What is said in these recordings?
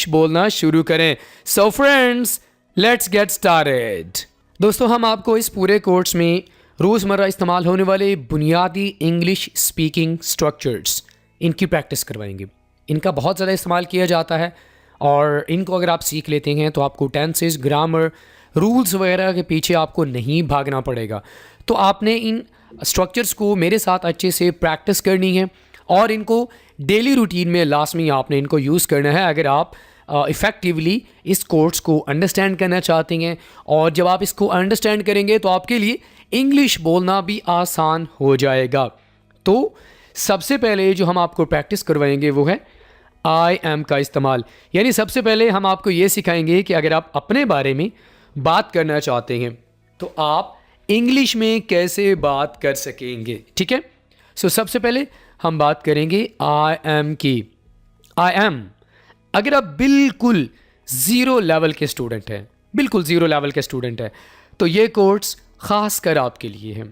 English बोलना शुरू करें। So friends, let's get started. दोस्तों, हम आपको इस पूरे कोर्स में रोज़मर्रा इस्तेमाल होने वाले बुनियादी इंग्लिश स्पीकिंग स्ट्रक्चर्स, इनकी प्रैक्टिस करवाएंगे। इनका बहुत ज़्यादा इस्तेमाल किया जाता है और इनको अगर आप सीख लेते हैं तो आपको टेंसेस, ग्रामर, रूल्स वगैरह के पीछे आपको नहीं भागना पड़ेगा। तो आपने इन स्ट्रक्चर्स को मेरे साथ अच्छे से प्रैक्टिस करनी है और इनको डेली रूटीन में लाजमी आपने इनको यूज़ करना है अगर आप इफ़ेक्टिवली इस कोर्स को अंडरस्टैंड करना चाहते हैं। और जब आप इसको अंडरस्टैंड करेंगे तो आपके लिए इंग्लिश बोलना भी आसान हो जाएगा। तो सबसे पहले जो हम आपको प्रैक्टिस करवाएंगे वो है आई एम का इस्तेमाल। यानी सबसे पहले हम आपको ये सिखाएंगे कि अगर आप अपने बारे में बात करना चाहते हैं तो आप इंग्लिश में कैसे बात कर सकेंगे। ठीक है, सो सबसे पहले हम बात करेंगे आई एम की। आई एम, अगर आप बिल्कुल ज़ीरो लेवल के स्टूडेंट हैं, बिल्कुल ज़ीरो लेवल के स्टूडेंट हैं, तो ये कोर्स ख़ास कर आपके लिए है।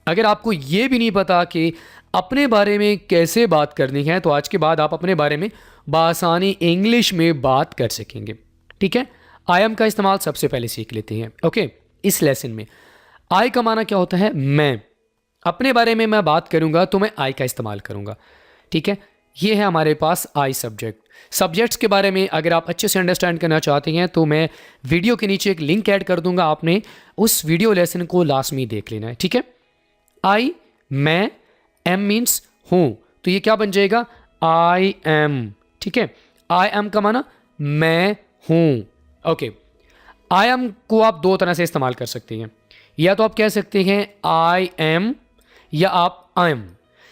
अगर आपको ये भी नहीं पता कि अपने बारे में कैसे बात करनी है तो आज के बाद आप अपने बारे में बासानी इंग्लिश में बात कर सकेंगे। ठीक है, आई एम का इस्तेमाल सबसे पहले सीख लेते हैं। ओके, इस लेसन में आई का माना क्या होता है? मैं। अपने बारे में मैं बात करूंगा तो मैं आई का इस्तेमाल करूंगा। ठीक है, ये है हमारे पास आई सब्जेक्ट। सब्जेक्ट्स के बारे में अगर आप अच्छे से अंडरस्टैंड करना चाहते हैं तो मैं वीडियो के नीचे एक लिंक ऐड कर दूंगा, आपने उस वीडियो लेसन को लाजमी देख लेना है। ठीक है, आई, मैं, एम मीन्स हूँ, तो ये क्या बन जाएगा? I am. ठीक है, आई एम का माना मैं हूँ। ओके, आई एम को आप दो तरह से इस्तेमाल कर सकते हैं। या तो आप कह सकते हैं आई एम या आप आई एम।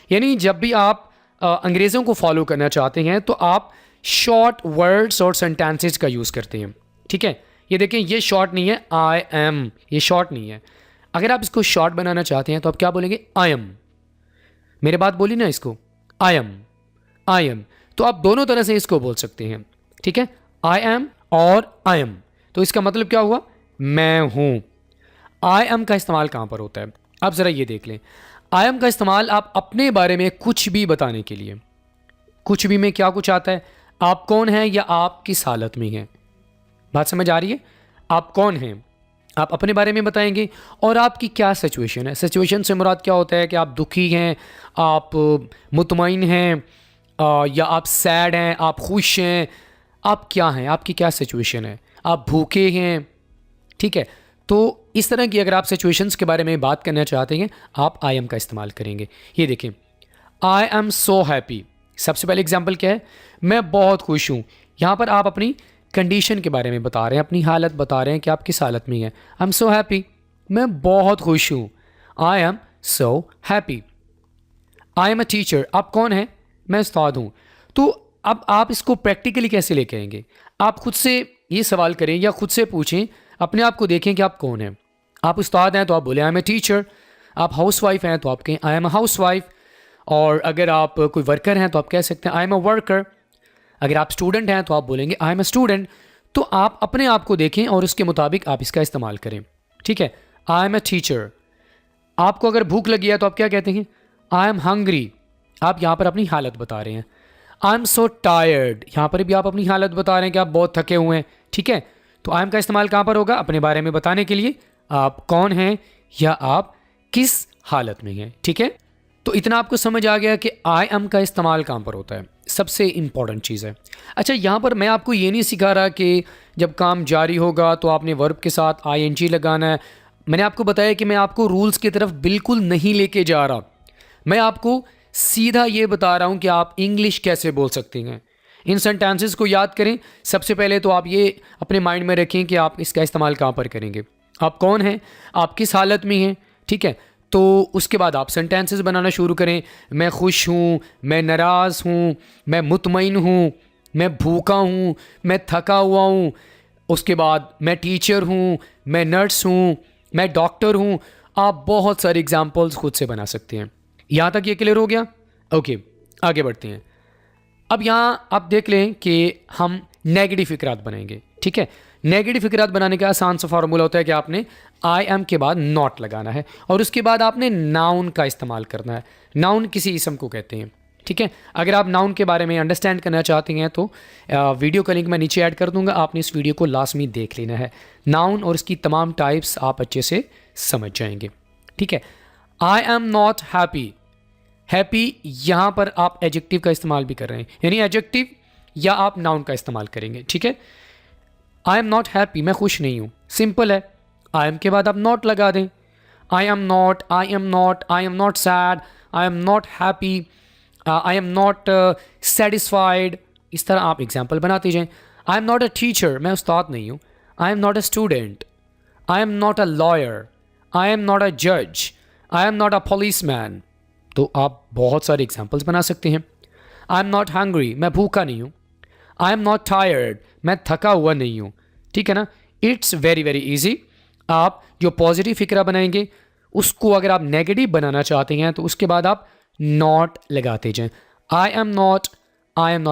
यानी जब भी आप अंग्रेज़ों को फॉलो करना चाहते हैं तो आप शॉर्ट वर्ड्स और सेंटेंसेस का यूज़ करते हैं। ठीक है, ये देखें, ये शॉर्ट नहीं है, आई एम, ये शॉर्ट नहीं है। अगर आप इसको शॉर्ट बनाना चाहते हैं तो आप क्या बोलेंगे? I am. मेरे बात बोली ना इसको, आई एम, आई एम। तो आप दोनों तरह से इसको बोल सकते हैं। ठीक है, आई एम और आई एम, तो इसका मतलब क्या हुआ? मैं हूँ। आई एम का इस्तेमाल कहाँ पर होता है? आप ज़रा ये देख लें। आई एम का इस्तेमाल आप अपने बारे में कुछ भी बताने के लिए, कुछ भी में क्या कुछ आता है? आप कौन हैं या आप किस हालत में हैं। बात समझ आ रही है? आप कौन हैं, आप अपने बारे में बताएंगे और आपकी क्या सिचुएशन है। सिचुएशन से मुराद क्या होता है कि आप दुखी हैं, आप मुतमईन हैं, या आप सैड हैं, आप खुश हैं, आप क्या हैं, आपकी क्या सिचुएशन है, आप भूखे हैं। ठीक है, तो इस तरह की अगर आप सिचुएशंस के बारे में बात करना चाहते हैं आप आई एम का इस्तेमाल करेंगे। ये देखें, आई एम सो हैप्पी। सबसे पहले एग्जांपल क्या है? मैं बहुत खुश हूँ। यहाँ पर आप अपनी कंडीशन के बारे में बता रहे हैं, अपनी हालत बता रहे हैं कि आप किस हालत में हैं। आई एम सो हैप्पी, मैं बहुत खुश हूँ। I am so happy. I am a teacher, आप कौन हैं? मैं उस्ताद हूँ। तो अब आप इसको प्रैक्टिकली कैसे लेके आएंगे? आप खुद से ये सवाल करें या खुद से पूछें, अपने आप को देखें कि आप कौन हैं। आप उस्ताद हैं तो आप बोले आई एम ए टीचर। आप हाउस वाइफ हैं तो आप कहें I am a house wife. और अगर आप कोई वर्कर हैं तो आप कह सकते हैं आई एम अ वर्कर। अगर आप स्टूडेंट हैं तो आप बोलेंगे आई एम अ स्टूडेंट। तो आप अपने आप को देखें और उसके मुताबिक आप इसका इस्तेमाल करें। ठीक है, आई एम अ टीचर। आपको अगर भूख लगी है तो आप क्या कहते हैं? I am hungry. आप यहाँ पर अपनी हालत बता रहे हैं। आई एम सो टायर्ड, यहाँ पर भी आप अपनी हालत बता रहे हैं कि आप बहुत थके हुए हैं। ठीक है, तो आई एम का इस्तेमाल कहाँ पर होगा? अपने बारे में बताने के लिए, आप कौन हैं या आप किस हालत में हैं। ठीक है, तो इतना आपको समझ आ गया कि आई एम का इस्तेमाल कहाँ पर होता है, सबसे इंपॉर्टेंट चीज़ है। अच्छा, यहाँ पर मैं आपको ये नहीं सिखा रहा कि जब काम जारी होगा तो आपने वर्ब के साथ ING लगाना है। मैंने आपको बताया कि मैं आपको रूल्स की तरफ बिल्कुल नहीं लेके जा रहा, मैं आपको सीधा ये बता रहा हूँ कि आप इंग्लिश कैसे बोल सकते हैं। इन सेंटेंसेस को याद करें। सबसे पहले तो आप ये अपने माइंड में रखें कि आप इसका इस्तेमाल कहाँ पर करेंगे, आप कौन हैं, आप किस हालत में हैं। ठीक है, तो उसके बाद आप सेंटेंसेस बनाना शुरू करें। मैं खुश हूँ, मैं नाराज़ हूँ, मैं मुतमईन हूँ, मैं भूखा हूँ, मैं थका हुआ हूँ। उसके बाद मैं टीचर हूँ, मैं नर्स हूँ, मैं डॉक्टर हूँ। आप बहुत सारे एग्जाम्पल्स खुद से बना सकते हैं। यहाँ तक ये क्लियर हो गया? ओके, आगे बढ़ते हैं। अब यहाँ आप देख लें कि हम नेगेटिव फिक्रात बनाएंगे। ठीक है, नेगेटिव फिक्रात बनाने का आसान सा फार्मूला होता है कि आपने आई एम के बाद नॉट लगाना है और उसके बाद आपने नाउन का इस्तेमाल करना है। नाउन किसी इसम को कहते हैं। ठीक है। अगर आप नाउन के बारे में अंडरस्टैंड करना चाहते हैं तो वीडियो का लिंक मैं नीचे ऐड कर दूंगा, आपने इस वीडियो को लाजमी देख लेना है। नाउन और इसकी तमाम टाइप्स आप अच्छे से समझ जाएंगे, ठीक है। आई एम नॉट हैप्पी, हैप्पी यहाँ पर आप एडजेक्टिव का इस्तेमाल भी कर रहे हैं, यानी एडजेक्टिव या आप नाउन का इस्तेमाल करेंगे, ठीक है। आई एम नॉट हैप्पी, मैं खुश नहीं हूँ, सिंपल है। आई एम के बाद आप नॉट लगा दें। I am not, I am not, I am not sad, I am not happy, I am not satisfied, इस तरह आप एग्जाम्पल बनाते जाएं। I am not a teacher, मैं उस्ताद नहीं हूँ। I am not a student, I am not a lawyer, I am not a जज, I am not a policeman. तो आप बहुत सारे एग्जाम्पल्स बना सकते हैं। आई एम नॉट हंग्री, मैं भूखा नहीं हूँ। आई एम नॉट टायर्ड, मैं थका हुआ नहीं हूँ, ठीक है ना। It's very very easy. आप जो पॉजिटिव फिक्रा बनाएंगे उसको अगर आप नेगेटिव बनाना चाहते हैं तो उसके बाद आप नॉट लगाते जाएं। I am not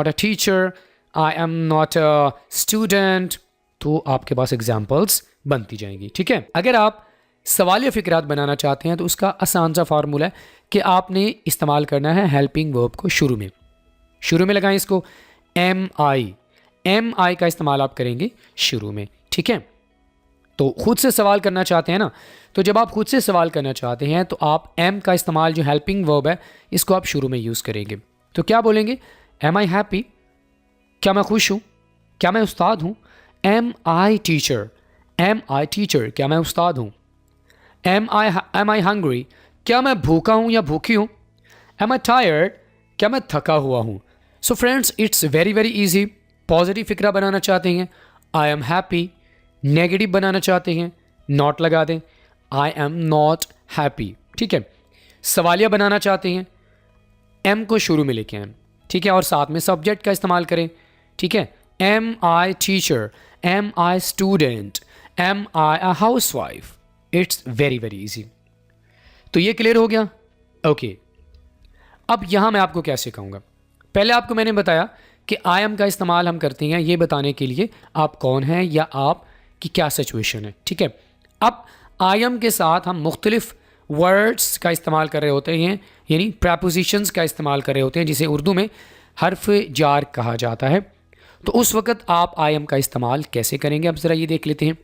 a teacher, I am not a student, तो आपके पास एग्जाम्पल्स बनती जाएंगी, ठीक है। अगर आप सवालिया फिक्रात बनाना चाहते हैं तो उसका आसान सा फार्मूला है कि आपने इस्तेमाल करना है हेल्पिंग वर्ब को शुरू में लगाएं इसको। एम आई का इस्तेमाल आप करेंगे शुरू में, ठीक है। तो खुद से सवाल करना चाहते हैं ना, तो जब आप खुद से सवाल करना चाहते हैं तो आप एम का इस्तेमाल, जो हेल्पिंग वर्ब है, इसको आप शुरू में यूज़ करेंगे। तो क्या बोलेंगे? एम आई हैप्पी, क्या मैं खुश हूँ? क्या मैं उस्ताद हूँ? एम आई टीचर, क्या मैं उस्ताद हूँ? एम आई हंग्री, क्या मैं भूखा हूँ या भूखी हूँ? एम आई टायर्ड, क्या मैं थका हुआ हूँ? So friends, it's very very easy. Positive फिक्रा बनाना चाहते हैं, आई एम हैप्पी। नेगेटिव बनाना चाहते हैं, नॉट लगा दें, आई एम नॉट हैप्पी, ठीक है। सवालिया बनाना चाहते हैं, एम को शुरू में लेके आएं, ठीक है, और साथ में सब्जेक्ट का इस्तेमाल करें, ठीक है। Am I teacher, am I student, am I a housewife. It's very very easy. तो ये क्लियर हो गया? ओके। अब यहां मैं आपको क्या सिखाऊंगा। पहले आपको मैंने बताया कि आई एम का इस्तेमाल हम करते हैं ये बताने के लिए आप कौन हैं या आप की क्या सिचुएशन है, ठीक है। अब आई एम के साथ हम मुख्तलिफ वर्ड्स का इस्तेमाल कर रहे होते हैं, यानी प्रपोजिशंस का इस्तेमाल कर रहे होते हैं, जिसे उर्दू में हर्फ जार कहा जाता है। तो उस वक़्त आप आई एम का इस्तेमाल कैसे करेंगे, अब ज़रा ये देख लेते हैं।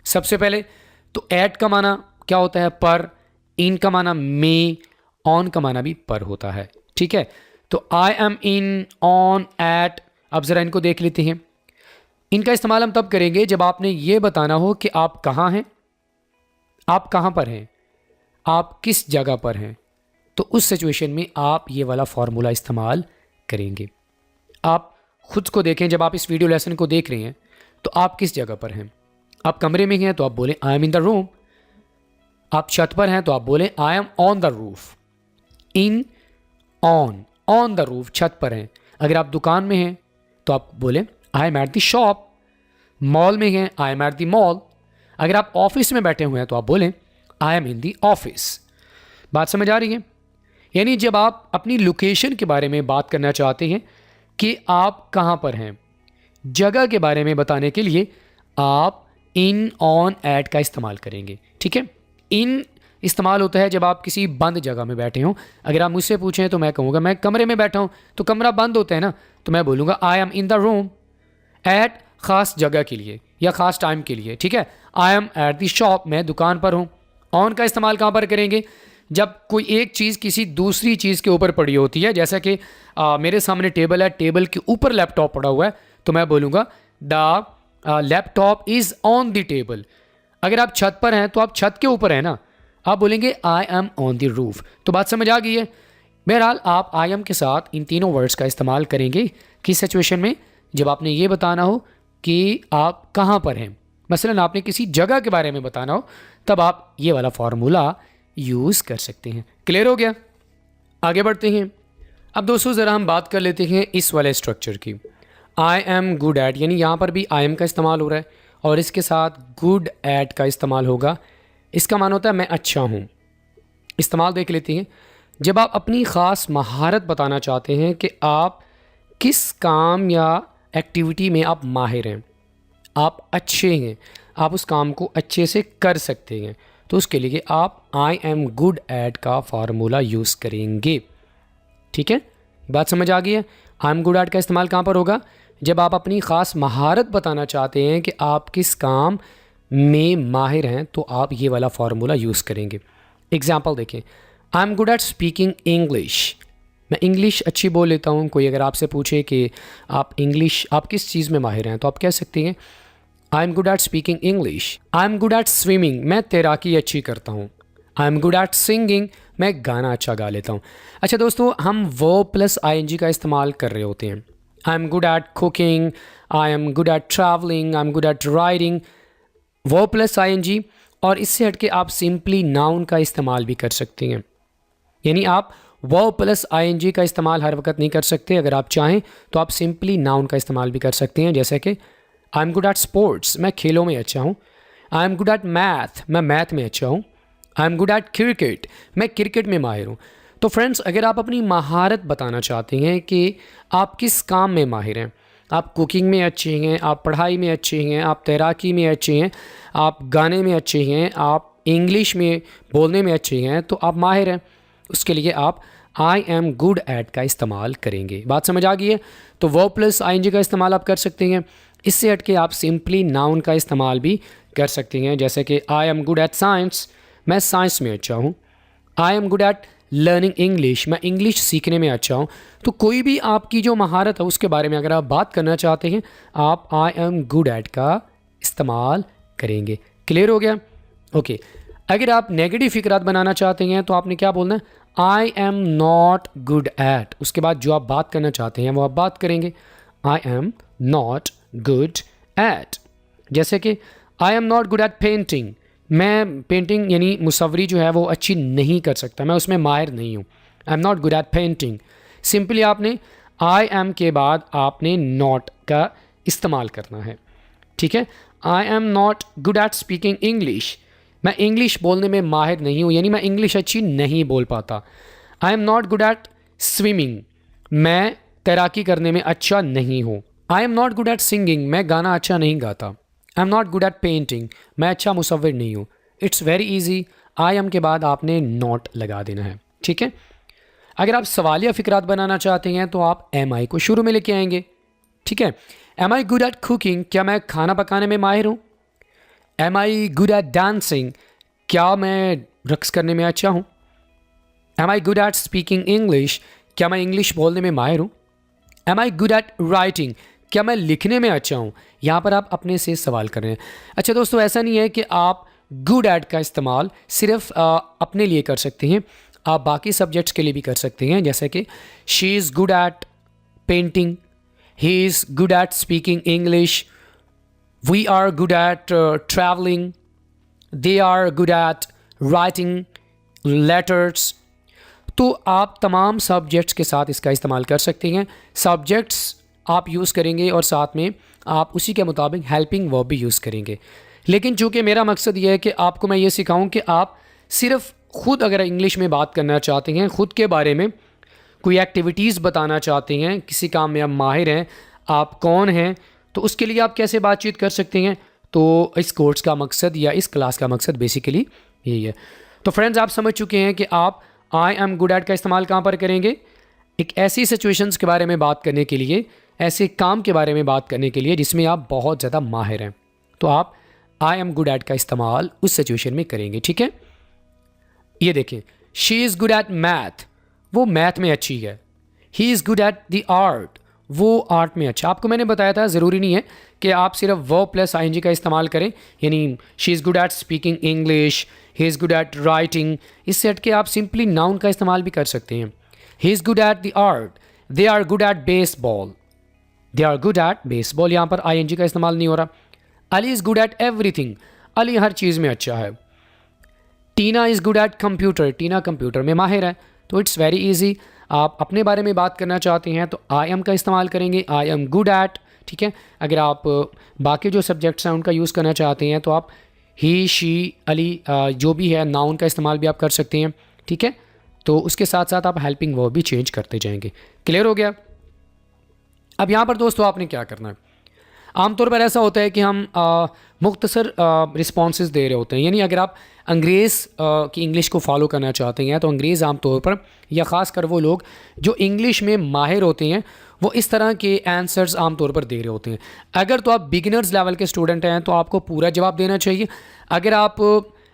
सबसे पहले तो ऐट का माना क्या होता है? पर। इन का माना में, ऑन का माना भी पर होता है, ठीक है। तो I am in, on, at. अब ज़रा इनको देख लेते हैं। इनका इस्तेमाल हम तब करेंगे जब आपने ये बताना हो कि आप कहाँ हैं, आप कहाँ पर हैं, आप किस जगह पर हैं। तो उस सिचुएशन में आप ये वाला फार्मूला इस्तेमाल करेंगे। आप खुद को देखें, जब आप इस वीडियो लेसन को देख रहे हैं तो आप किस जगह पर हैं। आप कमरे में हैं तो आप बोलें आई एम इन द रूम। आप छत पर हैं तो आप बोलें I am on the roof. In, on the roof, छत पर हैं। अगर आप दुकान में हैं तो आप बोलें I am at the shop. Mall में हैं, I M at the mall. अगर आप ऑफिस में बैठे हुए हैं तो आप बोलें आई एम इन द ऑफिस। बात समझ आ रही है? यानी जब आप अपनी लोकेशन के बारे में बात करना चाहते हैं कि आप कहाँ पर हैं, जगह के बारे में बताने के लिए आप इन, ऑन, एट का इस्तेमाल करेंगे, ठीक है। इन इस्तेमाल होता है जब आप किसी बंद जगह में बैठे हों। अगर आप मुझसे पूछें तो मैं कहूँगा मैं कमरे में बैठा हूँ, तो कमरा बंद होता है ना, तो मैं बोलूँगा I am in the room. At ख़ास जगह के लिए या ख़ास टाइम के लिए, ठीक है। I am at the shop, मैं दुकान पर हूँ। ऑन का इस्तेमाल कहाँ पर करेंगे? जब कोई एक चीज़ किसी दूसरी चीज़ के ऊपर पड़ी होती है, जैसा कि मेरे सामने टेबल है, टेबल के ऊपर लैपटॉप पड़ा हुआ है, तो मैं बोलूँगा the laptop is on the table. अगर आप छत पर हैं तो आप छत के ऊपर हैं ना, आप बोलेंगे I am on the roof. तो बात समझ आ गई है? बहरहाल आप आई एम के साथ इन तीनों वर्ड्स का इस्तेमाल करेंगे किस सिचुएशन में? जब आपने ये बताना हो कि आप कहाँ पर हैं, मसलन आपने किसी जगह के बारे में बताना हो, तब आप ये वाला फार्मूला यूज़ कर सकते हैं। क्लियर हो गया? आगे बढ़ते हैं। अब दोस्तों ज़रा हम बात कर लेते हैं इस वाले स्ट्रक्चर की। आई एम गुड एट, यानी यहाँ पर भी आई एम का इस्तेमाल हो रहा है और इसके साथ गुड एट का इस्तेमाल होगा। इसका मान होता है मैं अच्छा हूँ। इस्तेमाल देख लेते हैं। जब आप अपनी ख़ास महारत बताना चाहते हैं कि आप किस काम या एक्टिविटी में आप माहिर हैं, आप अच्छे हैं, आप उस काम को अच्छे से कर सकते हैं, तो उसके लिए आप आई एम गुड एट का फार्मूला यूज़ करेंगे, ठीक है। बात समझ आ गई है। आई एम गुड एट का इस्तेमाल कहाँ पर होगा? जब आप अपनी ख़ास महारत बताना चाहते हैं कि आप किस काम में माहिर हैं, तो आप ये वाला फार्मूला यूज़ करेंगे। एग्जाम्पल देखें, I am good at speaking English. मैं इंग्लिश अच्छी बोल लेता हूँ। कोई अगर आपसे पूछे कि आप किस चीज़ में माहिर हैं, तो आप कह सकते हैं I am good at speaking English. I am good at swimming, मैं तैराकी अच्छी करता हूँ। I am good at singing, मैं गाना अच्छा गा लेता हूँ। अच्छा दोस्तों, हम वो प्लस आई का इस्तेमाल कर रहे होते हैं। I am good at cooking, I am good at travelling, I am good at riding, वो प्लस आई। और इससे हट के आप सिंपली नाउन का इस्तेमाल भी कर सकते हैं। यानी आप वो प्लस आई का इस्तेमाल हर वक्त नहीं कर सकते। अगर आप चाहें तो आप सिंपली नाउन का इस्तेमाल भी कर सकते हैं। जैसे कि I am good at sports, मैं खेलों में अच्छा हूँ। I am good at math, मैं मैथ में अच्छा हूँ। I am good at cricket, मैं क्रिकेट में माहिर हूँ। तो फ्रेंड्स, अगर आप अपनी महारत बताना चाहते हैं कि आप किस काम में माहिर हैं, आप कुकिंग में अच्छे हैं, आप पढ़ाई में अच्छे हैं, आप तैराकी में अच्छे हैं, आप गाने में अच्छे हैं, आप इंग्लिश में बोलने में अच्छे हैं, तो आप माहिर हैं। उसके लिए आप आई एम गुड एट का इस्तेमाल करेंगे। बात समझ आ गई है? तो वो प्लस आई का इस्तेमाल आप कर सकते हैं। इससे हट के आप सिंपली नाउन का इस्तेमाल भी कर सकते हैं। जैसे कि I am good at science, मैं साइंस में अच्छा हूँ। I am good at learning English, मैं इंग्लिश सीखने में अच्छा हूँ। तो कोई भी आपकी जो महारत है उसके बारे में अगर आप बात करना चाहते हैं, आप आई एम गुड एट का इस्तेमाल करेंगे। क्लियर हो गया? ओके। अगर आप नेगेटिव फिक्रात बनाना चाहते हैं तो आपने क्या बोलना है? आई एम नॉट गुड एट। उसके बाद जो आप बात करना चाहते हैं वो आप बात करेंगे, आई एम नॉट गुड एट। जैसे कि आई am not good at painting, मैं पेंटिंग यानी मुसव्वरी जो है वो अच्छी नहीं कर सकता, मैं उसमें माहिर नहीं हूँ। I am not good at painting. Simply आपने आई एम के बाद आपने नॉट का इस्तेमाल करना है। ठीक है? आई am not good at speaking English, मैं इंग्लिश बोलने में माहिर नहीं हूँ, यानी मैं इंग्लिश अच्छी नहीं बोल पाता। आई am not good at swimming, मैं तैराकी करने में अच्छा नहीं हूँ। I am not good at singing, मैं गाना अच्छा नहीं गाता। आई am not good at painting, मैं अच्छा मुसव्विर नहीं हूँ। It's very easy, I am के बाद आपने नॉट लगा देना है। ठीक है? अगर आप सवालिया फिक्रात बनाना चाहते हैं तो आप एम आई को शुरू में लेके आएंगे। ठीक है? Am I good at cooking, क्या मैं खाना पकाने में माहिर हूँ। Am I good at dancing, क्या मैं रक्स करने में अच्छा हूँ। Am I good at speaking English, क्या मैं इंग्लिश बोलने में माहिर हूँ। Am I good at writing, क्या मैं लिखने में अच्छा हूँ। यहाँ पर आप अपने से सवाल कर रहे हैं। अच्छा दोस्तों, ऐसा नहीं है कि आप गुड एट का इस्तेमाल सिर्फ अपने लिए कर सकते हैं, आप बाकी सब्जेक्ट्स के लिए भी कर सकते हैं। जैसे कि she is good at painting, he is good at speaking English, we are good at travelling, they are good at writing letters. तो आप तमाम सब्जेक्ट्स के साथ इसका इस्तेमाल कर सकते हैं। सब्जेक्ट्स आप यूज़ करेंगे और साथ में आप उसी के मुताबिक हेल्पिंग वर्ब भी यूज़ करेंगे। लेकिन चूँकि मेरा मकसद ये है कि आपको मैं ये सिखाऊं कि आप सिर्फ खुद अगर इंग्लिश में बात करना चाहते हैं, ख़ुद के बारे में कोई एक्टिविटीज़ बताना चाहते हैं, किसी काम में आप माहिर हैं, आप कौन हैं, तो उसके लिए आप कैसे बातचीत कर सकते हैं। तो इस कोर्स का मकसद या इस क्लास का मकसद बेसिकली यही है। तो फ्रेंड्स, आप समझ चुके हैं कि आप आई एम गुड एट का इस्तेमाल कहाँ पर करेंगे। एक ऐसी सिचुएशंस के बारे में बात करने के लिए, ऐसे काम के बारे में बात करने के लिए जिसमें आप बहुत ज़्यादा माहिर हैं, तो आप आई एम गुड एट का इस्तेमाल उस सिचुएशन में करेंगे। ठीक है? ये देखें, she is good at math, वो मैथ में अच्छी है। ही is good at the art, वो आर्ट में अच्छा। आपको मैंने बताया था ज़रूरी नहीं है कि आप सिर्फ वो प्लस आई एन जी का इस्तेमाल करें, यानी she is good at speaking English, he is good at writing. इससे हट के आप सिंपली नाउन का इस्तेमाल भी कर सकते हैं। He is good at the art, they are good at baseball, they are good at baseball, यहाँ पर आई एन जी का इस्तेमाल नहीं हो रहा। Ali is good at everything, Ali हर चीज़ में अच्छा है। Tina is good at computer, Tina computer में माहिर है। तो इट्स वेरी इजी, आप अपने बारे में बात करना चाहते हैं तो आई एम का इस्तेमाल करेंगे, आई एम गुड एट। ठीक है? अगर आप बाकी जो सब्जेक्ट्स हैं उनका यूज़ करना चाहते हैं तो आप ही, शी, अली जो भी है नाउन का इस्तेमाल भी आप कर सकते हैं। ठीक है? तो उसके साथ साथ आप हेल्पिंग वर्ब भी चेंज करते जाएंगे। क्लियर हो गया? अब यहाँ पर दोस्तों आपने क्या करना है, आमतौर पर ऐसा होता है कि हम मुख्तसर रिस्पॉन्सेज दे रहे होते हैं, यानी अगर आप अंग्रेज़ की इंग्लिश को फॉलो करना चाहते हैं, तो अंग्रेज़ आमतौर पर या ख़ास कर वो लोग जो इंग्लिश में माहिर होते हैं वो इस तरह के आंसर्स आमतौर पर दे रहे होते हैं। अगर तो आप बिगिनर्स लेवल के स्टूडेंट हैं तो आपको पूरा जवाब देना चाहिए। अगर आप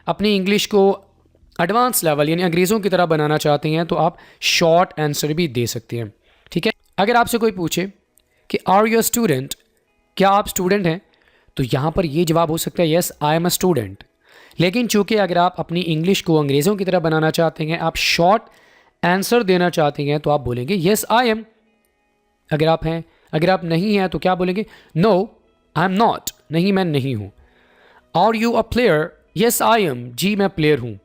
अपनी इंग्लिश को एडवांस लेवल यानी अंग्रेज़ों की तरह बनाना चाहते हैं तो आप शॉर्ट आंसर भी दे सकते हैं, ठीक है। अगर आपसे कोई पूछे कि आर यू अ स्टूडेंट, क्या आप स्टूडेंट हैं, तो यहाँ पर ये जवाब हो सकता है yes I am a student. लेकिन चूंकि अगर आप अपनी इंग्लिश को अंग्रेज़ों की तरह बनाना चाहते हैं, आप शॉर्ट आंसर देना चाहते हैं, तो आप बोलेंगे येस आई एम। अगर आप हैं, अगर आप नहीं हैं तो क्या बोलेंगे, नो आई एम नॉट, नहीं मैं नहीं हूँ। Are you a player, yes I am, जी मैं प्लेयर हूँ।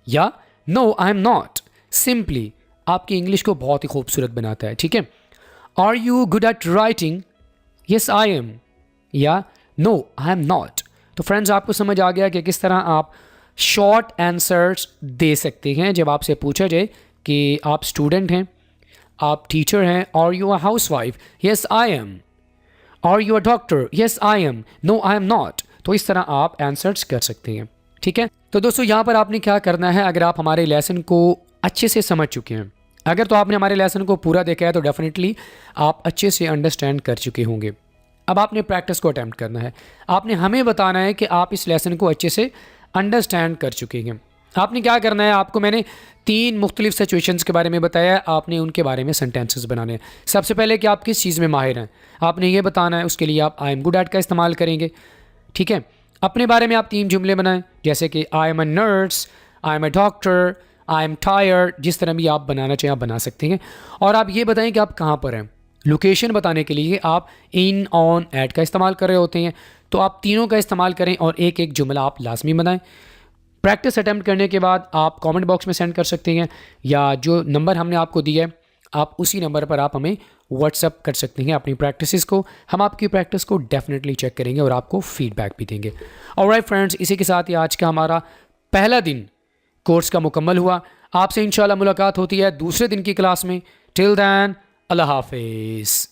या no I am not, simply आपकी इंग्लिश को बहुत ही खूबसूरत बनाता है, ठीक है। Are you good at writing, yes I am, या नो आई एम नॉट। तो फ्रेंड्स, आपको समझ आ गया कि किस तरह आप शॉर्ट आंसर्स दे सकते हैं जब आपसे पूछा जाए कि आप स्टूडेंट हैं, आप टीचर हैं। Are you a housewife, yes I am. Are you a doctor, yes I am, no I am not. तो इस तरह आप आंसर्स कर सकते हैं, ठीक है। तो दोस्तों, यहाँ पर आपने क्या करना है, अगर आप हमारे लेसन को अच्छे से समझ चुके हैं, अगर तो आपने हमारे लेसन को पूरा देखा है तो डेफिनेटली आप अच्छे से अंडरस्टैंड कर चुके होंगे। अब आपने प्रैक्टिस को अटैम्प्ट करना है। आपने हमें बताना है कि आप इस लेसन को अच्छे से अंडरस्टैंड कर चुके हैं। आपने क्या करना है, आपको मैंने 3 मुख्तलिफ सिचुएशंस के बारे में बताया है, आपने उनके बारे में सेंटेंसेस बनाने हैं। सबसे पहले कि आप किस चीज़ में माहिर हैं, आपने ये बताना है। उसके लिए आप आई एम गुड एट का इस्तेमाल करेंगे, ठीक है। अपने बारे में आप 3 जुमले बनाएं, जैसे कि I am a nurse, I am a doctor, I am tired. जिस तरह भी आप बनाना चाहें आप बना सकते हैं। और आप ये बताएं कि आप कहाँ पर हैं। लोकेशन बताने के लिए आप इन, ऑन, एट का इस्तेमाल कर रहे होते हैं, तो आप तीनों का इस्तेमाल करें और एक एक जुमला आप लाजमी बनाएं। प्रैक्टिस अटैम्प्ट करने के बाद आप कमेंट बॉक्स में सेंड कर सकते हैं, या जो नंबर हमने आपको दिया है आप उसी नंबर पर आप हमें व्हाट्सअप कर सकते हैं अपनी प्रैक्टिसेस को। हम आपकी प्रैक्टिस को डेफिनेटली चेक करेंगे और आपको फीडबैक भी देंगे। ऑलराइट फ्रेंड्स, इसी के साथ ही आज का हमारा पहला दिन कोर्स का मुकम्मल हुआ। आपसे इंशाल्लाह मुलाकात होती है दूसरे दिन की क्लास में। टिल दैन, अल्लाह हाफिज़।